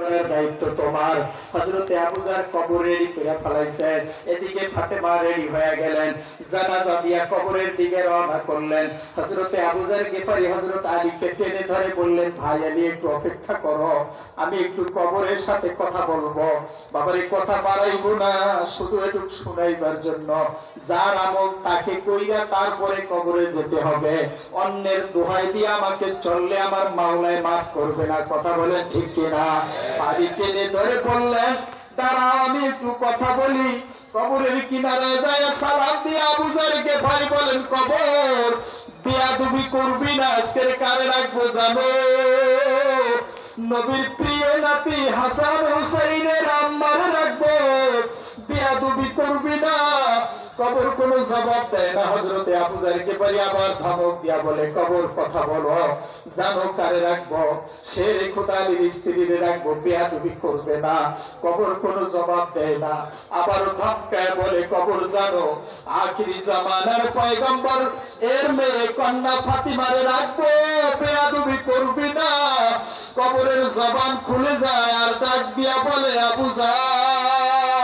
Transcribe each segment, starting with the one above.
করার দায়িত্ব তোমার। হযরতে আবু যার কবর রেডি করে ফেলাইছে, এদিকে ফাতেমা রেডি হয়ে গেলেন, জানাজা দিয়া কবরের দিকে রওনা করলেন। হযরতে আবু যার গিফারি হযরত আলীকে টেনে ধরে বললেন, ভাই আলী একটু অপেক্ষা করো, আমি একটু কবরের সাথে কথা বলবো। বাবারে কথা বাড়াইবো না, শুধু একটু শুনাইবার জন্য। যার আমল তাকে কইরা তারপরে কবরে যেতে হবে, অন্যের দোহাই দিয়ে আমাকে চললে আমার মাওলায় মাফ করবে না। কথা বলেন ঠিক কিনা? আলী টেনে ধরে বললেন, দাঁড়াও আমি একটু কথা বলি। কবরের কিনারায় যায় সালাম দিয়ে আবু যার গিফারি বলেন, কবর বেয়াদবি করবি না, আজকের কারে রাখবো জানো? নবীর প্রিয় নাতি হাসান হুসাইনের আম্মার রাখবো, বেয়াদবি করবি না। কবর কোনো জবাব দেয় না। হযরতে আবু যার গিফারি আবার ধমক দিয়া বলে, কবর কথা বলো, জানো কারে রাখবো? শের খোদা আলীর স্ত্রীরে রাখবো, বেয়াদবি করবে না। কবর কোনো জবাব দেয় না। আবারও ধমকায় বলে, কবর জানো আখিরি জামানার পয়গম্বর এর মেয়ে কন্যা ফাতিমারে রাখবো, বেয়াদবি করবি না। কবরের জবান খুলে যায় আর ডাক দিয়া বলে, আবু যার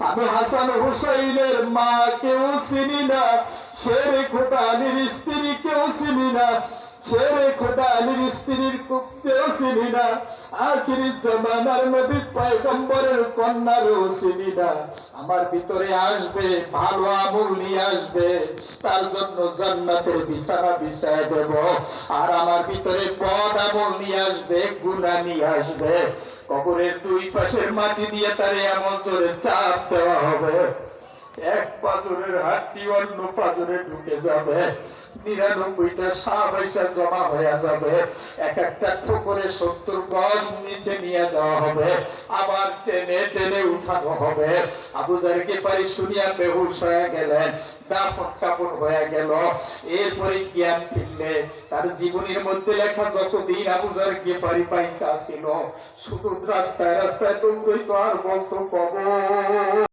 আমি হাসান হুসাইনের মা কেউ চিনি না, শের খোদা আলীর স্ত্রী কেউ চিনি না, শের খোদা আলীর স্ত্রীর কেউ চিনি না, আখিরি জামানার নবী পয়গম্বরের কন্যারও চিনি না। আমার ভিতরে আসবে, ভালো আমল নিয়ে আসবে, তার জন্য জান্নাতের বিছানা বিছায় দেব। আর আমার ভিতরে বদ আমল নিয়ে আসবে, গুনাহ নিয়ে আসবে। কবরের দুই পাশের মাটি দিয়ে তারে এমন জোরে চাপ দেওয়া হবে, এক পাজরের হাড্ডি অন্য পাজরে ঢুকে যাবে, ৯৯টা সাবাইসা জমা হয়ে যাবে, এক একটা ঠোকরে ৭০ গজ নিচে নিয়ে যাওয়া হবে, আবার টেনে টেনে উঠানো হবে। আবু যার গিফারি শুনিয়া বেহুশ হয়ে গেলেন, দাফন কাপড় হয়ে গেল। এরপরে জ্ঞান ফিরলে তার জীবনের মধ্যে লেখা যতদিন আবু যার গিফারি পয়সা ছিল, শুধু রাস্তায় রাস্তায় দৌড়ইতো আর বলতো, কবর